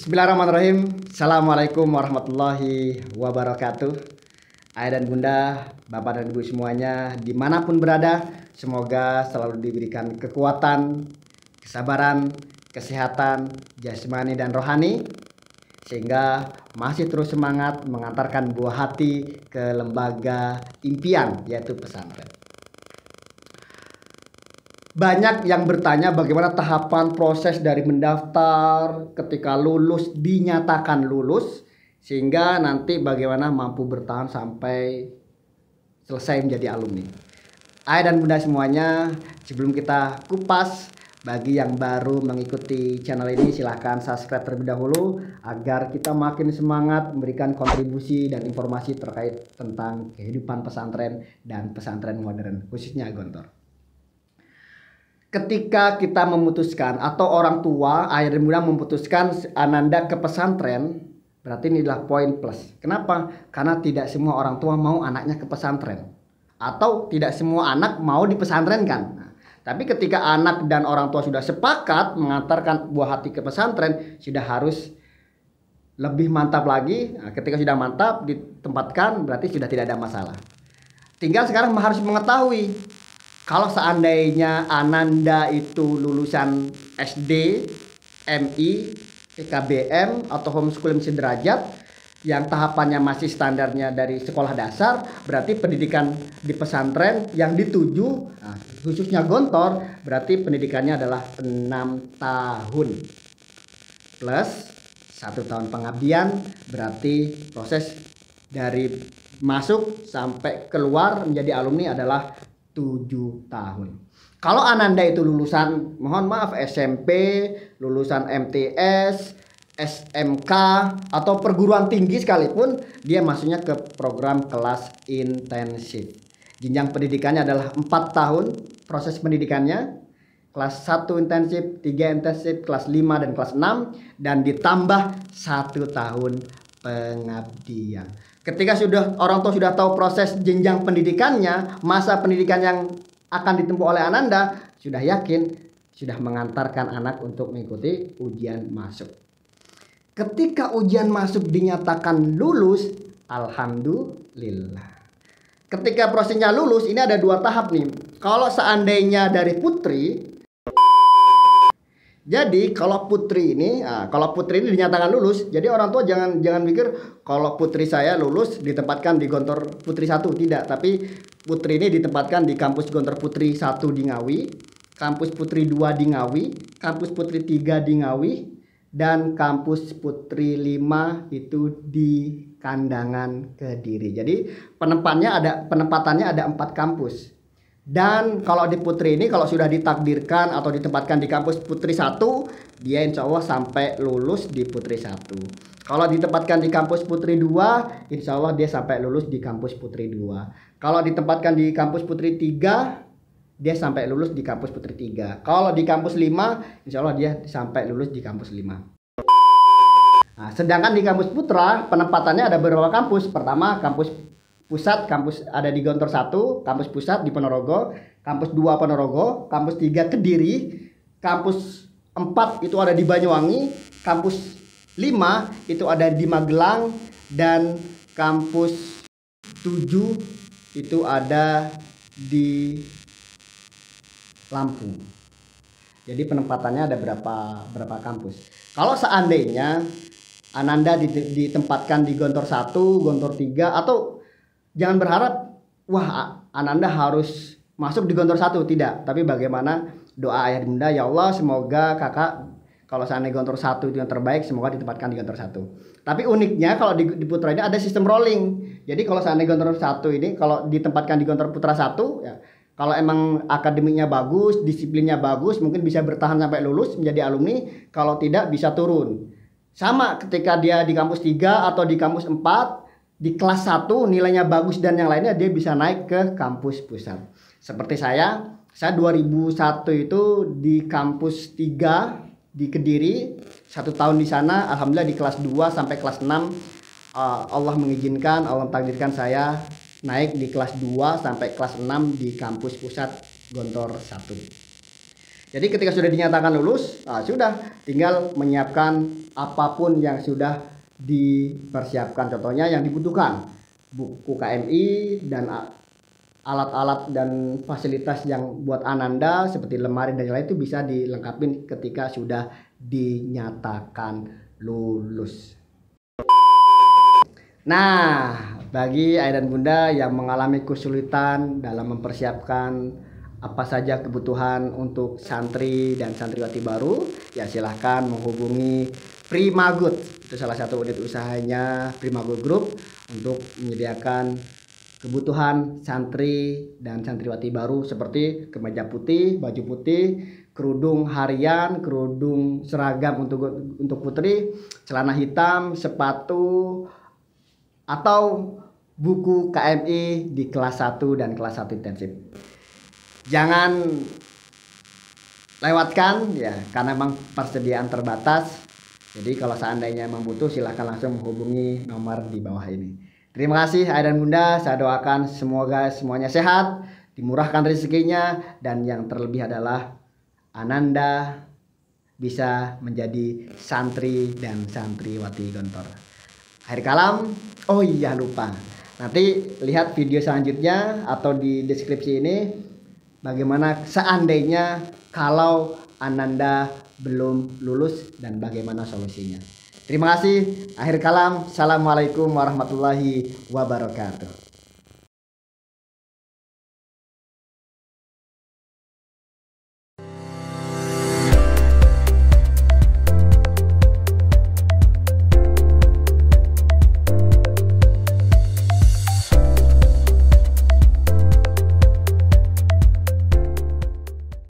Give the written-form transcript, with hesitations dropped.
Bismillahirrahmanirrahim. Assalamualaikum warahmatullahi wabarakatuh. Ayah dan bunda, bapak dan ibu semuanya, dimanapun berada, semoga selalu diberikan kekuatan, kesabaran, kesehatan, jasmani dan rohani, sehingga masih terus semangat mengantarkan buah hati ke lembaga impian, yaitu pesantren. Banyak yang bertanya bagaimana tahapan proses dari mendaftar, ketika lulus dinyatakan lulus, sehingga nanti bagaimana mampu bertahan sampai selesai menjadi alumni. Ayah dan bunda semuanya, sebelum kita kupas, bagi yang baru mengikuti channel ini silahkan subscribe terlebih dahulu agar kita makin semangat memberikan kontribusi dan informasi terkait tentang kehidupan pesantren dan pesantren modern, khususnya Gontor. Ketika kita memutuskan atau orang tua, ayah dan bunda memutuskan Ananda ke pesantren, berarti ini adalah poin plus. Kenapa? Karena tidak semua orang tua mau anaknya ke pesantren, atau tidak semua anak mau dipesantrenkan. Nah, tapi ketika anak dan orang tua sudah sepakat mengantarkan buah hati ke pesantren, sudah harus lebih mantap lagi. Nah, ketika sudah mantap ditempatkan, berarti sudah tidak ada masalah. Tinggal sekarang harus mengetahui, kalau seandainya Ananda itu lulusan SD, MI, PKBM atau homeschooling sederajat yang tahapannya masih standarnya dari sekolah dasar, berarti pendidikan di pesantren yang dituju, nah, khususnya Gontor, berarti pendidikannya adalah 6 tahun plus 1 tahun pengabdian, berarti proses dari masuk sampai keluar menjadi alumni adalah 7 tahun. Kalau Ananda itu lulusan, mohon maaf, SMP, lulusan MTS, SMK, atau perguruan tinggi sekalipun, dia masuknya ke program kelas intensif. Jenjang pendidikannya adalah 4 tahun proses pendidikannya. Kelas 1 intensif, 3 intensif, kelas 5 dan kelas 6, dan ditambah 1 tahun pengabdian. Ketika orang tua sudah tahu proses jenjang pendidikannya, masa pendidikan yang akan ditempuh oleh Ananda, sudah yakin, sudah mengantarkan anak untuk mengikuti ujian masuk. Ketika ujian masuk dinyatakan lulus, alhamdulillah. Ketika prosesnya lulus, ini ada 2 tahap nih. Kalau seandainya dari putri, jadi kalau putri ini dinyatakan lulus, jadi orang tua jangan mikir kalau putri saya lulus ditempatkan di Gontor Putri 1, tidak. Tapi putri ini ditempatkan di kampus Gontor Putri 1 di Ngawi, kampus Putri 2 di Ngawi, kampus Putri 3 di Ngawi, dan kampus Putri 5 itu di Kandangan Kediri. Jadi penempatannya ada 4 kampus. Dan kalau di Putri ini, kalau sudah ditakdirkan atau ditempatkan di kampus Putri 1, dia insya Allah sampai lulus di Putri 1. Kalau ditempatkan di kampus Putri 2, insya Allah dia sampai lulus di kampus Putri 2. Kalau ditempatkan di kampus Putri 3, dia sampai lulus di kampus Putri 3. Kalau di kampus 5, insya Allah dia sampai lulus di kampus 5. Nah, sedangkan di kampus Putra, penempatannya ada beberapa kampus. Pertama, kampus pusat, kampus ada di Gontor 1, kampus pusat di Ponorogo, kampus 2 Ponorogo, kampus 3 Kediri, kampus 4 itu ada di Banyuwangi, kampus 5 itu ada di Magelang, dan kampus 7 itu ada di Lampung. Jadi penempatannya ada berapa kampus. Kalau seandainya Ananda ditempatkan di Gontor 1, Gontor 3, atau jangan berharap, wah Ananda harus masuk di Gontor 1, tidak. Tapi bagaimana doa ayah dan bunda, ya Allah semoga kakak kalau seandainya Gontor 1 itu yang terbaik, semoga ditempatkan di Gontor 1. Tapi uniknya kalau di Putra ini ada sistem rolling. Jadi kalau seandainya Gontor 1 ini kalau ditempatkan di Gontor Putra 1, ya, kalau emang akademiknya bagus, disiplinnya bagus, mungkin bisa bertahan sampai lulus menjadi alumni. Kalau tidak, bisa turun. Sama ketika dia di kampus 3 atau di kampus 4, di kelas 1 nilainya bagus dan yang lainnya, dia bisa naik ke kampus pusat. Seperti saya 2001 itu di kampus 3 di Kediri, 1 tahun di sana. Alhamdulillah di kelas 2 sampai kelas 6 Allah mengizinkan, Allah mentakdirkan saya naik di kelas 2 sampai kelas 6 di kampus pusat Gontor 1. Jadi ketika sudah dinyatakan lulus, sudah tinggal menyiapkan apapun yang sudah dipersiapkan. Contohnya yang dibutuhkan buku KMI dan alat-alat dan fasilitas yang buat Ananda seperti lemari dan lain-lain itu bisa dilengkapi ketika sudah dinyatakan lulus. Nah, bagi ayah dan bunda yang mengalami kesulitan dalam mempersiapkan apa saja kebutuhan untuk santri dan santriwati baru, ya silahkan menghubungi Primagood. Itu salah satu unit usahanya Primagood Group untuk menyediakan kebutuhan santri dan santriwati baru seperti kemeja putih, baju putih, kerudung harian, kerudung seragam untuk putri, celana hitam, sepatu, atau buku KMI di kelas 1 dan kelas 1 intensif. Jangan lewatkan ya, karena memang persediaan terbatas. Jadi kalau seandainya memang butuh, silahkan langsung menghubungi nomor di bawah ini. Terima kasih ayah dan bunda, saya doakan semoga semuanya sehat, dimurahkan rezekinya, dan yang terlebih adalah Ananda bisa menjadi santri dan santriwati Gontor. Akhir kalam, oh iya lupa, nanti lihat video selanjutnya atau di deskripsi ini bagaimana seandainya kalau Ananda belum lulus dan bagaimana solusinya. Terima kasih. Akhir kalam, assalamualaikum warahmatullahi wabarakatuh.